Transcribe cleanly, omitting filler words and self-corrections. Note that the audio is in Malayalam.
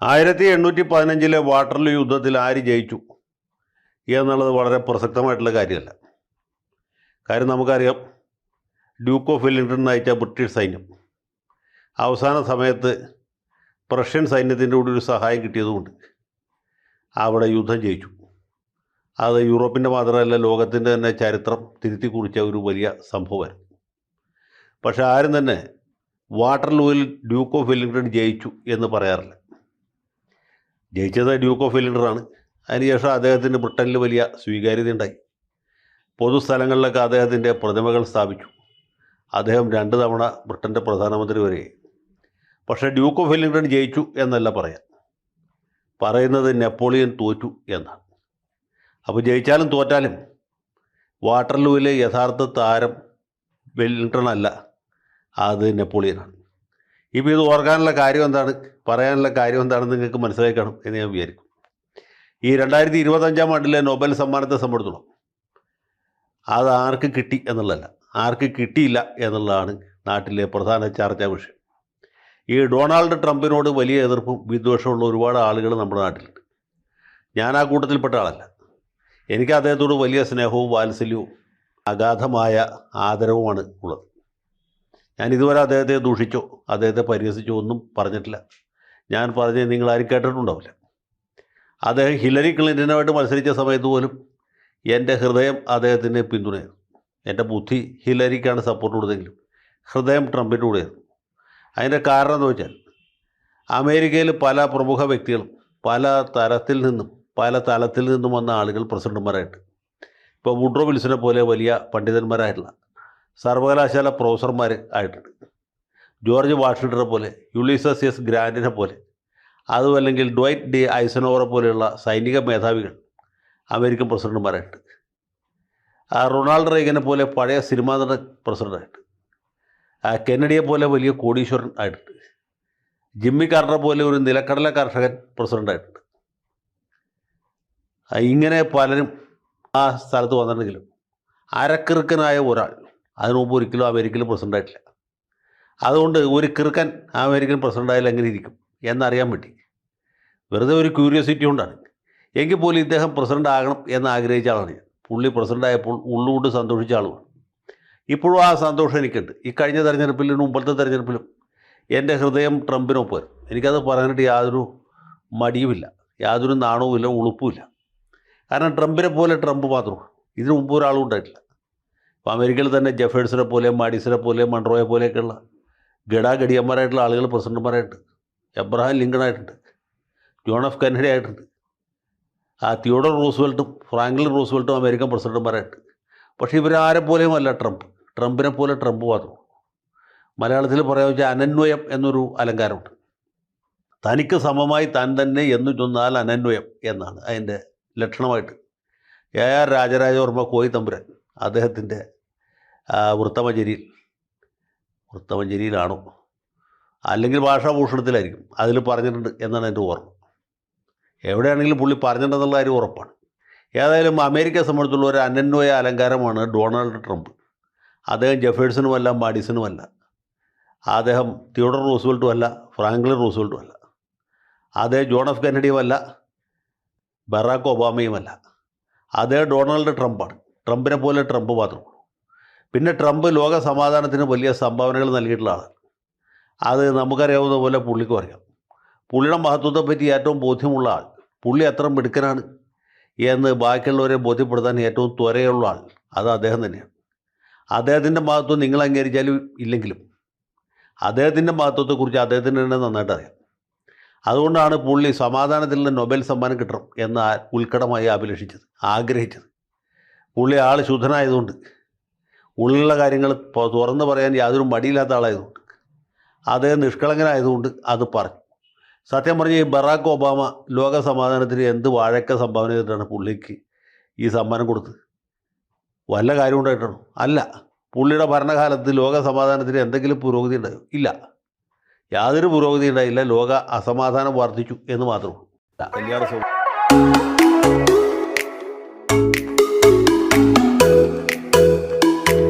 1815 വാട്ടർലൂ യുദ്ധത്തിൽ ആര് ജയിച്ചു എന്നുള്ളത് വളരെ പ്രസക്തമായിട്ടുള്ള കാര്യമല്ല. കാര്യം നമുക്കറിയാം, ഡ്യൂക്ക് ഓഫ് വെല്ലിംഗ്ടൺ നയിച്ച ബ്രിട്ടീഷ് സൈന്യം അവസാന സമയത്ത് പ്രഷ്യൻ സൈന്യത്തിൻ്റെ കൂടി ഒരു സഹായം കിട്ടിയതുകൊണ്ട് അവിടെ യുദ്ധം ജയിച്ചു. അത് യൂറോപ്പിൻ്റെ മാത്രമല്ല, ലോകത്തിൻ്റെ തന്നെ ചരിത്രം തിരുത്തി കുറിച്ച ഒരു വലിയ സംഭവമായിരുന്നു. പക്ഷെ ആരും തന്നെ വാട്ടർലൂവിൽ ഡ്യൂക്ക് ഓഫ് വെല്ലിംഗ്ടൺ ജയിച്ചു എന്ന് പറയാറില്ല. ജയിച്ചത് ഡ്യൂക്ക് ഓഫ് വെല്ലിംഗ്ടണാണ്. അതിനുശേഷം അദ്ദേഹത്തിന് ബ്രിട്ടനിൽ വലിയ സ്വീകാര്യത ഉണ്ടായി. പൊതുസ്ഥലങ്ങളിലൊക്കെ അദ്ദേഹത്തിൻ്റെ പ്രതിമകൾ സ്ഥാപിച്ചു. അദ്ദേഹം 2 തവണ ബ്രിട്ടൻ്റെ പ്രധാനമന്ത്രി വരെയായി. പക്ഷേ ഡ്യൂക്ക് ഓഫ് വെല്ലിംഗ്ടൺ ജയിച്ചു എന്നല്ല പറയുന്നത് നെപ്പോളിയൻ തോറ്റു എന്നാണ്. അപ്പോൾ ജയിച്ചാലും തോറ്റാലും വാട്ടർലൂവിലെ യഥാർത്ഥ താരം വെല്ലിംഗ്ടൺ അല്ല, അത് നെപ്പോളിയനാണ്. ഇപ്പോൾ ഇത് ഓർക്കാനുള്ള കാര്യം എന്താണ്, പറയാനുള്ള കാര്യം എന്താണെന്ന് നിങ്ങൾക്ക് മനസ്സിലായി കാണും എന്ന് ഞാൻ വിചാരിക്കും. ഈ 2025 ആണ്ടിലെ നൊബേൽ സമ്മാനത്തെ സംബന്ധിച്ചിടത്തോളം അത് ആർക്ക് കിട്ടി എന്നുള്ളതല്ല, ആർക്ക് കിട്ടിയില്ല എന്നുള്ളതാണ് നാട്ടിലെ പ്രധാന ചർച്ചാ വിഷയം. ഈ ഡൊണാൾഡ് ട്രംപിനോട് വലിയ എതിർപ്പും വിദ്വേഷമുള്ള ഒരുപാട് ആളുകൾ നമ്മുടെ നാട്ടിലുണ്ട്. ഞാൻ ആ കൂട്ടത്തിൽപ്പെട്ട ആളല്ല. എനിക്ക് അദ്ദേഹത്തോട് വലിയ സ്നേഹവും വാത്സല്യവും അഗാധമായ ആദരവുമാണ് ഉള്ളത്. ഞാൻ ഇതുവരെ അദ്ദേഹത്തെ ദൂഷിച്ചോ അദ്ദേഹത്തെ പരിഹസിച്ചോ ഒന്നും പറഞ്ഞിട്ടില്ല. ഞാൻ പറഞ്ഞത് നിങ്ങളാരും കേട്ടിട്ടുണ്ടാവില്ല. അദ്ദേഹം ഹിലരി ക്ലിൻ്റനുമായിട്ട് മത്സരിച്ച സമയത്ത് പോലും എൻ്റെ ഹൃദയം അദ്ദേഹത്തിന് പിന്തുണയായിരുന്നു. എൻ്റെ ബുദ്ധി ഹിലരിക്കാണ് സപ്പോർട്ട് കൊടുത്തെങ്കിലും ഹൃദയം ട്രംപിൻ്റെ കൂടെയായിരുന്നു. അതിൻ്റെ കാരണം എന്ന് വെച്ചാൽ, അമേരിക്കയിൽ പല പ്രമുഖ വ്യക്തികളും പല തലത്തിൽ നിന്നും വന്ന ആളുകൾ പ്രസിഡന്റുമാരായിട്ട്, ഇപ്പോൾ വുഡ്രോ വിൽസനെ പോലെ വലിയ പണ്ഡിതന്മാരായിട്ടുള്ള സർവകലാശാല പ്രൊഫസർമാർ ആയിട്ടുണ്ട്. ജോർജ് വാഷിങ്ടനെ പോലെ, യുളീസസ് എസ് ഗ്രാൻറ്റിനെ പോലെ, അതുമല്ലെങ്കിൽ ഡ്വൈറ്റ് ഡി ഐസനോവറെ പോലെയുള്ള സൈനിക മേധാവികൾ അമേരിക്കൻ പ്രസിഡന്റുമാരായിട്ട്, റൊണാൾഡ് റീഗനെ പോലെ പഴയ സിനിമാ നടൻ പ്രസിഡൻ്റായിട്ട്, കെന്നഡിയെ പോലെ വലിയ കോടീശ്വരൻ ആയിട്ടുണ്ട്, ജിമ്മി കാർട്ടറെ പോലെ ഒരു നിലക്കടല കർഷകൻ പ്രസിഡൻ്റായിട്ടുണ്ട്. ഇങ്ങനെ പലരും ആ സ്ഥലത്ത് വന്നിട്ടുണ്ടെങ്കിലും അരക്കിറുക്കനായ ഒരാൾ അതിനു മുമ്പ് ഒരിക്കലും അമേരിക്കയിൽ പ്രസിഡൻ്റായിട്ടില്ല. അതുകൊണ്ട് ഒരു കിറുക്കൻ അമേരിക്കൻ പ്രസിഡൻ്റായാലും എങ്ങനെ ഇരിക്കും എന്നറിയാൻ പറ്റി. വെറുതെ ഒരു ക്യൂരിയോസിറ്റി കൊണ്ടാണ്. എങ്കിൽ പോലും ഇദ്ദേഹം പ്രസിഡൻ്റ് ആകണം എന്ന് ആഗ്രഹിച്ച ആളാണ് ഞാൻ. പുള്ളി പ്രസിഡൻ്റായപ്പോൾ ഉള്ളുകൊണ്ട് സന്തോഷിച്ച ആളുമാണ്. ഇപ്പോഴും ആ സന്തോഷം എനിക്കുണ്ട്. ഈ കഴിഞ്ഞ തെരഞ്ഞെടുപ്പിലും മുമ്പത്തെ തെരഞ്ഞെടുപ്പിലും എൻ്റെ ഹൃദയം ട്രംപിനൊപ്പമായിരുന്നു. എനിക്കത് പറയാനായിട്ട് യാതൊരു മടിയുമില്ല, യാതൊരു നാണവുമില്ല, ഉളുപ്പുമില്ല. കാരണം ട്രംപിനെ പോലെ ട്രംപ് മാത്രമാണ്, ഇതിനു മുമ്പ് ഒരാളും ഉണ്ടായിട്ടില്ല. ഇപ്പോൾ അമേരിക്കയിൽ തന്നെ ജെഫേഴ്സനെ പോലെ, മാഡിസനെ പോലെ, മൺറോയെ പോലെയൊക്കെയുള്ള ഗഡാഗഡിയന്മാരായിട്ടുള്ള ആളുകൾ പ്രസിഡന്റുമാരായിട്ടുണ്ട്. എബ്രഹാം ലിങ്കൺ ആയിട്ടുണ്ട്, ജോൺ എഫ് കെന്നഡി ആയിട്ടുണ്ട്, തിയോഡർ റൂസ്വെൽട്ടും ഫ്രാങ്ക്ലിൻ റൂസ്വെൽട്ടും അമേരിക്കൻ പ്രസിഡന്റുമാരായിട്ടുണ്ട്. പക്ഷേ ഇവരാരെ പോലെയും അല്ല ട്രംപിനെ പോലെ ട്രംപ് മാത്രം. മലയാളത്തിൽ പറയാൻ വെച്ചാൽ അനന്വയം എന്നൊരു അലങ്കാരമുണ്ട്. തനിക്ക് സമമായി താൻ തന്നെ എന്ന് ചൊന്നാൽ അനന്വയം എന്നാണ് അതിൻ്റെ ലക്ഷണമായിട്ട് AR രാജരാജവർമ്മ കോയി തമ്പുരാൻ അദ്ദേഹത്തിൻ്റെ വൃത്തമഞ്ജരിയിലാണോ അല്ലെങ്കിൽ ഭാഷാഭൂഷണത്തിലായിരിക്കും അതിൽ പറഞ്ഞിട്ടുണ്ട് എന്നാണ് എൻ്റെ ഓർമ്മ. എവിടെയാണെങ്കിലും പുള്ളി പറഞ്ഞിട്ടുണ്ടെന്നുള്ള കാര്യം ഉറപ്പാണ്. ഏതായാലും അമേരിക്കയെ സംബന്ധിച്ചുള്ള ഒരു അനന്വയ അലങ്കാരമാണ് ഡൊണാൾഡ് ട്രംപ്. അദ്ദേഹം ജെഫേഴ്സനുമല്ല, മാഡിസനുമല്ല, അദ്ദേഹം തിയോഡർ റൂസ്വെൽട്ടും അല്ല, ഫ്രാങ്ക്ലിൻ റൂസ്വെൽട്ടും അല്ല, അദ്ദേഹം ജോൺ എഫ് കെന്നഡിയുമല്ല, ബറാക്ക് ഒബാമയുമല്ല, അദ്ദേഹം ഡൊണാൾഡ് ട്രംപാണ്. ട്രംപിനെ പോലെ ട്രംപ് മാത്രമാണ്. പിന്നെ ട്രംപ് ലോക സമാധാനത്തിന് വലിയ സംഭാവനകൾ നൽകിയിട്ടുള്ള ആളാണ്. അത് നമുക്കറിയാവുന്ന പോലെ പുള്ളിക്കും അറിയാം. പുള്ളിയുടെ മഹത്വത്തെപ്പറ്റി ഏറ്റവും ബോധ്യമുള്ള ആൾ, പുള്ളി എത്ര മിടുക്കനാണ് എന്ന് ബാക്കിയുള്ളവരെ ബോധ്യപ്പെടുത്താൻ ഏറ്റവും ത്വരയുള്ള ആൾ അത് അദ്ദേഹം തന്നെയാണ്. അദ്ദേഹത്തിൻ്റെ മഹത്വം നിങ്ങൾ അംഗീകരിച്ചാലും ഇല്ലെങ്കിലും അദ്ദേഹത്തിൻ്റെ മഹത്വത്തെക്കുറിച്ച് അദ്ദേഹത്തിന് തന്നെ നന്നായിട്ട് അറിയാം. അതുകൊണ്ടാണ് പുള്ളി സമാധാനത്തിലുള്ള നൊബേൽ സമ്മാനം കിട്ടണം എന്ന് ഉത്കടമായി ആഗ്രഹിച്ചത്. പുള്ളി ആൾ ശുദ്ധനായതുകൊണ്ട്, ഉള്ളിലുള്ള കാര്യങ്ങൾ തുറന്ന് പറയാൻ യാതൊരു മടിയില്ലാത്ത ആളായതുകൊണ്ട്, അദ്ദേഹം നിഷ്കളങ്കനായതുകൊണ്ട് അത് പറഞ്ഞു. സത്യം പറഞ്ഞാൽ ഈ ബറാക്ക് ഒബാമ ലോക സമാധാനത്തിന് എന്ത് വാഴക്ക സംഭാവന ചെയ്തിട്ടാണ് പുള്ളിക്ക് ഈ സമ്മാനം കൊടുത്തത്? വല്ല കാര്യം ഉണ്ടായിട്ടാണോ? അല്ല. പുള്ളിയുടെ ഭരണകാലത്ത് ലോക സമാധാനത്തിന് എന്തെങ്കിലും പുരോഗതി ഉണ്ടായോ? ഇല്ല, യാതൊരു പുരോഗതി ഉണ്ടായില്ല. ലോക അസമാധാനം വർദ്ധിച്ചു എന്ന് മാത്രമേ ഉള്ളൂ.